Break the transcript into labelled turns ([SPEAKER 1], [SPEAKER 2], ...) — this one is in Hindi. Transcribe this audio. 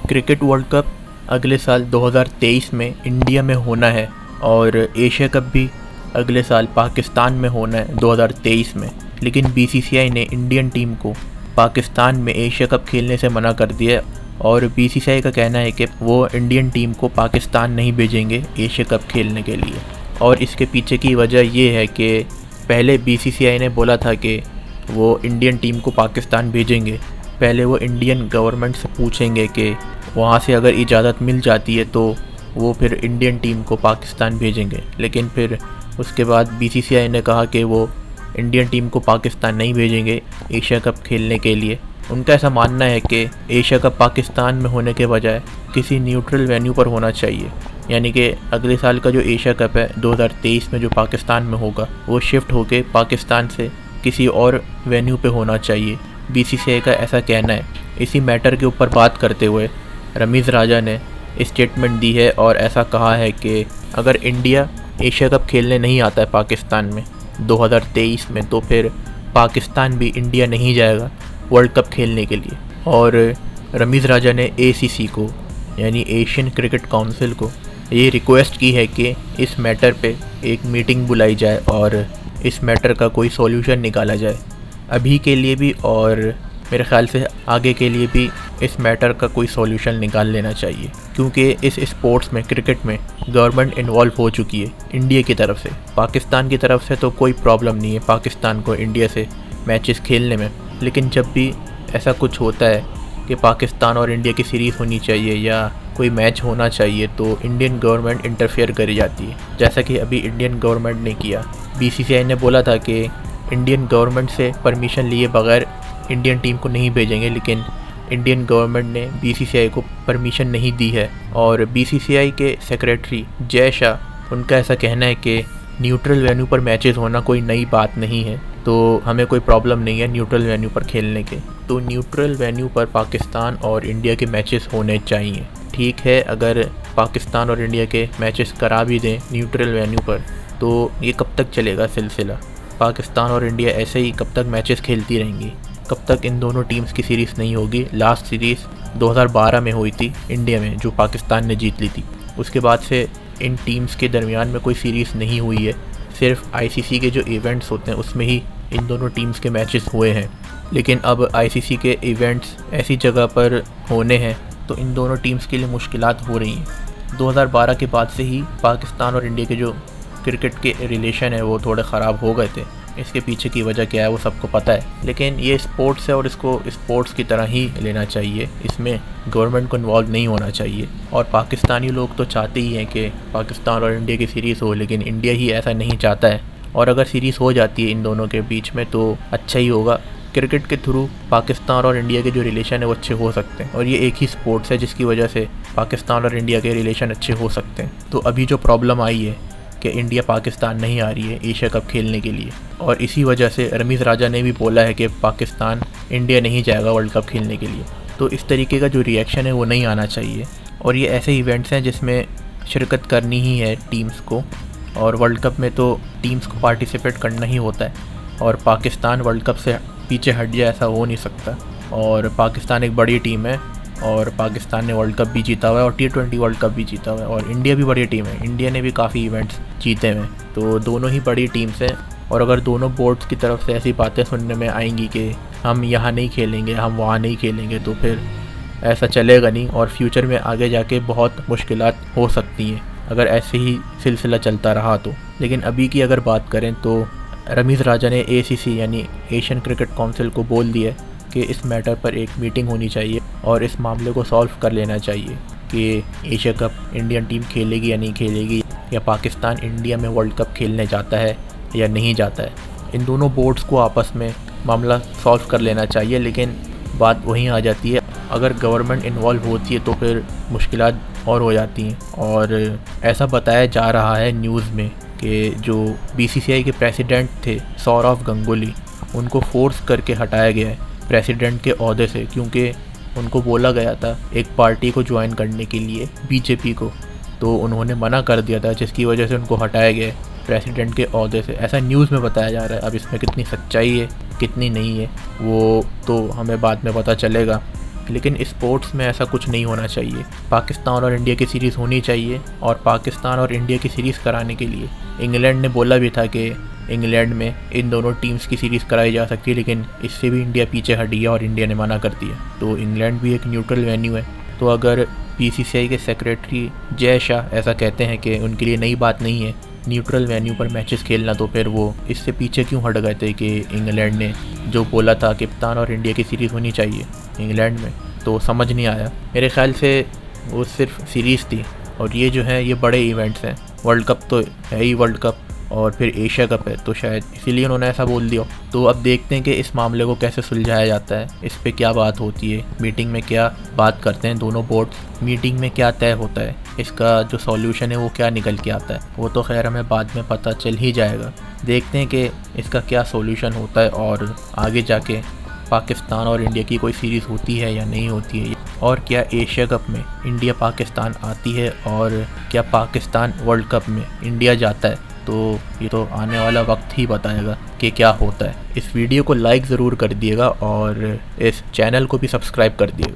[SPEAKER 1] क्रिकेट वर्ल्ड कप अगले साल 2023 में इंडिया में होना है और एशिया कप भी अगले साल पाकिस्तान में होना है 2023 में। लेकिन बीसीसीआई ने इंडियन टीम को पाकिस्तान में एशिया कप खेलने से मना कर दिया और बीसीसीआई का कहना है कि वो इंडियन टीम को पाकिस्तान नहीं भेजेंगे एशिया कप खेलने के लिए। और इसके पीछे की वजह ये है कि पहले बीसीसीआई ने बोला था कि वो इंडियन टीम को पाकिस्तान भेजेंगे, पहले वो इंडियन गवर्नमेंट से पूछेंगे कि वहाँ से अगर इजाज़त मिल जाती है तो वो फिर इंडियन टीम को पाकिस्तान भेजेंगे। लेकिन फिर उसके बाद बीसीसीआई ने कहा कि वो इंडियन टीम को पाकिस्तान नहीं भेजेंगे एशिया कप खेलने के लिए। उनका ऐसा मानना है कि एशिया कप पाकिस्तान में होने के बजाय किसी न्यूट्रल वेन्यू पर होना चाहिए, यानी कि अगले साल का जो एशिया कप है 2023 में जो पाकिस्तान में होगा वो शिफ्ट होके पाकिस्तान से किसी और वेन्यू पे होना चाहिए। बीसीसीआई का ऐसा कहना है। इसी मैटर के ऊपर बात करते हुए रमीज़ राजा ने स्टेटमेंट दी है और ऐसा कहा है कि अगर इंडिया एशिया कप खेलने नहीं आता है पाकिस्तान में 2023 में तो फिर पाकिस्तान भी इंडिया नहीं जाएगा वर्ल्ड कप खेलने के लिए। और रमीज़ राजा ने एसीसी को यानी एशियन क्रिकेट काउंसिल को ये रिक्वेस्ट की है कि इस मैटर पे एक मीटिंग बुलाई जाए और इस मैटर का कोई सॉल्यूशन निकाला जाए अभी के लिए भी, और मेरे ख़्याल से आगे के लिए भी इस मैटर का कोई सॉल्यूशन निकाल लेना चाहिए, क्योंकि इस स्पोर्ट्स में क्रिकेट में गवर्नमेंट इन्वॉल्व हो चुकी है इंडिया की तरफ से। पाकिस्तान की तरफ से तो कोई प्रॉब्लम नहीं है पाकिस्तान को इंडिया से मैचेस खेलने में, लेकिन जब भी ऐसा कुछ होता है कि पाकिस्तान और इंडिया की सीरीज़ होनी चाहिए या कोई मैच होना चाहिए तो इंडियन गवर्नमेंट इंटरफेयर करी जाती है, जैसा कि अभी इंडियन गवर्नमेंट ने किया। बीसीसीआई ने बोला था कि इंडियन गवर्नमेंट से परमिशन लिए बगैर इंडियन टीम को नहीं भेजेंगे, लेकिन इंडियन गवर्नमेंट ने बीसीसीआई को परमिशन नहीं दी है। और बीसीसीआई के सेक्रेटरी जय शाह, उनका ऐसा कहना है कि न्यूट्रल वेन्यू पर मैचेस होना कोई नई बात नहीं है, तो हमें कोई प्रॉब्लम नहीं है न्यूट्रल वेन्यू पर खेलने के। तो न्यूट्रल वेन्यू पर पाकिस्तान और इंडिया के मैचेस होने चाहिए। ठीक है, अगर पाकिस्तान और इंडिया के मैचेस करा भी दें न्यूट्रल वेन्यू पर तो ये कब तक चलेगा सिलसिला? पाकिस्तान और इंडिया ऐसे ही कब तक मैचेस खेलती रहेंगी? कब तक इन दोनों टीम्स की सीरीज़ नहीं होगी? लास्ट सीरीज़ 2012 में हुई थी इंडिया में, जो पाकिस्तान ने जीत ली थी। उसके बाद से इन टीम्स के दरमियान में कोई सीरीज़ नहीं हुई है, सिर्फ आईसीसी के जो इवेंट्स होते हैं उसमें ही इन दोनों टीम्स के मैचेस हुए हैं। लेकिन अब आईसीसी के इवेंट्स ऐसी जगह पर होने हैं तो इन दोनों टीम्स के लिए मुश्किलात हो रही हैं। 2012 के बाद से ही पाकिस्तान और इंडिया के जो क्रिकेट के रिलेशन है वो थोड़े ख़राब हो गए थे। इसके पीछे की वजह क्या है वो सबको पता है, लेकिन ये स्पोर्ट्स है और इसको स्पोर्ट्स की तरह ही लेना चाहिए। इसमें गवर्नमेंट को इन्वॉल्व नहीं होना चाहिए। और पाकिस्तानी लोग तो चाहते ही हैं कि पाकिस्तान और इंडिया की सीरीज़ हो, लेकिन इंडिया ही ऐसा नहीं चाहता है। और अगर सीरीज़ हो जाती है इन दोनों के बीच में तो अच्छा ही होगा। क्रिकेट के थ्रू पाकिस्तान और इंडिया के जो रिलेशन है वो अच्छे हो सकते हैं, और ये एक ही स्पोर्ट्स है जिसकी वजह से पाकिस्तान और इंडिया के रिलेशन अच्छे हो सकते हैं। तो अभी जो प्रॉब्लम आई है कि इंडिया पाकिस्तान नहीं आ रही है एशिया कप खेलने के लिए, और इसी वजह से रमीज़ राजा ने भी बोला है कि पाकिस्तान इंडिया नहीं जाएगा वर्ल्ड कप खेलने के लिए। तो इस तरीके का जो रिएक्शन है वो नहीं आना चाहिए। और ये ऐसे इवेंट्स हैं जिसमें शिरकत करनी ही है टीम्स को, और वर्ल्ड कप में तो टीम्स को पार्टिसिपेट करना ही होता है, और पाकिस्तान वर्ल्ड कप से पीछे हट जाए ऐसा हो नहीं सकता। और पाकिस्तान एक बड़ी टीम है और पाकिस्तान ने वर्ल्ड कप भी जीता हुआ है और T20 वर्ल्ड कप भी जीता हुआ है, और इंडिया भी बड़ी टीम है, इंडिया ने भी काफ़ी इवेंट्स जीते हुए हैं। तो दोनों ही बड़ी टीम्स हैं, और अगर दोनों बोर्ड्स की तरफ से ऐसी बातें सुनने में आएंगी कि हम यहाँ नहीं खेलेंगे, हम वहाँ नहीं खेलेंगे, तो फिर ऐसा चलेगा नहीं, और फ्यूचर में आगे जाके बहुत मुश्किलात हो सकती हैं अगर ऐसे ही सिलसिला चलता रहा तो। लेकिन अभी की अगर बात करें तो रमीज़ राजा ने एसीसी यानी एशियन क्रिकेट काउंसिल को बोल दिया है कि इस मैटर पर एक मीटिंग होनी चाहिए और इस मामले को सॉल्व कर लेना चाहिए कि एशिया कप इंडियन टीम खेलेगी या नहीं खेलेगी, या पाकिस्तान इंडिया में वर्ल्ड कप खेलने जाता है या नहीं जाता है। इन दोनों बोर्ड्स को आपस में मामला सॉल्व कर लेना चाहिए। लेकिन बात वहीं आ जाती है, अगर गवर्नमेंट इन्वॉल्व होती है तो फिर मुश्किलात और हो जाती हैं। और ऐसा बताया जा रहा है न्यूज़ में कि जो बीसीसीआई के प्रेसिडेंट थे सौरव गंगुली, उनको फोर्स करके हटाया गया है प्रेसिडेंट के ओहदे से, क्योंकि उनको बोला गया था एक पार्टी को ज्वाइन करने के लिए, बीजेपी को, तो उन्होंने मना कर दिया था, जिसकी वजह से उनको हटाया गया है प्रेसिडेंट के ओहदे से। ऐसा न्यूज़ में बताया जा रहा है। अब इसमें कितनी सच्चाई है कितनी नहीं है वो तो हमें बाद में पता चलेगा। लेकिन स्पोर्ट्स में ऐसा कुछ नहीं होना चाहिए। पाकिस्तान और इंडिया की सीरीज़ होनी चाहिए, और पाकिस्तान और इंडिया की सीरीज़ कराने के लिए इंग्लैंड ने बोला भी था कि इंग्लैंड में इन दोनों टीम्स की सीरीज़ कराई जा सकती है, लेकिन इससे भी इंडिया पीछे हट गया और इंडिया ने मना कर दिया। तो इंग्लैंड भी एक न्यूट्रल वेन्यू है। तो अगर बीसीसीआई के सेक्रेटरी जय शाह ऐसा कहते हैं कि उनके लिए नई बात नहीं है न्यूट्रल वेन्यू पर मैचेस खेलना, तो फिर वो इससे पीछे क्यों हट गए थे कि इंग्लैंड ने जो बोला था कि पाकिस्तान और इंडिया की सीरीज़ होनी चाहिए इंग्लैंड में। तो समझ नहीं आया। मेरे ख्याल से वो सिर्फ सीरीज़ थी, और ये जो है ये बड़े इवेंट्स हैं। वर्ल्ड कप तो है ही वर्ल्ड कप, और फिर एशिया कप है, तो शायद इसीलिए उन्होंने ऐसा बोल दिया। तो अब देखते हैं कि इस मामले को कैसे सुलझाया जाता है, इस पे क्या बात होती है, मीटिंग में क्या बात करते हैं दोनों बोर्ड, मीटिंग में क्या तय होता है, इसका जो सॉल्यूशन है वो क्या निकल के आता है, वो तो खैर हमें बाद में पता चल ही जाएगा। देखते हैं कि इसका क्या सॉल्यूशन होता है, और आगे जाके पाकिस्तान और इंडिया की कोई सीरीज़ होती है या नहीं होती है, और क्या एशिया कप में इंडिया पाकिस्तान आती है, और क्या पाकिस्तान वर्ल्ड कप में इंडिया जाता है। तो ये तो आने वाला वक्त ही बताएगा कि क्या होता है। इस वीडियो को लाइक ज़रूर कर दिएगा और इस चैनल को भी सब्सक्राइब कर दिएगा।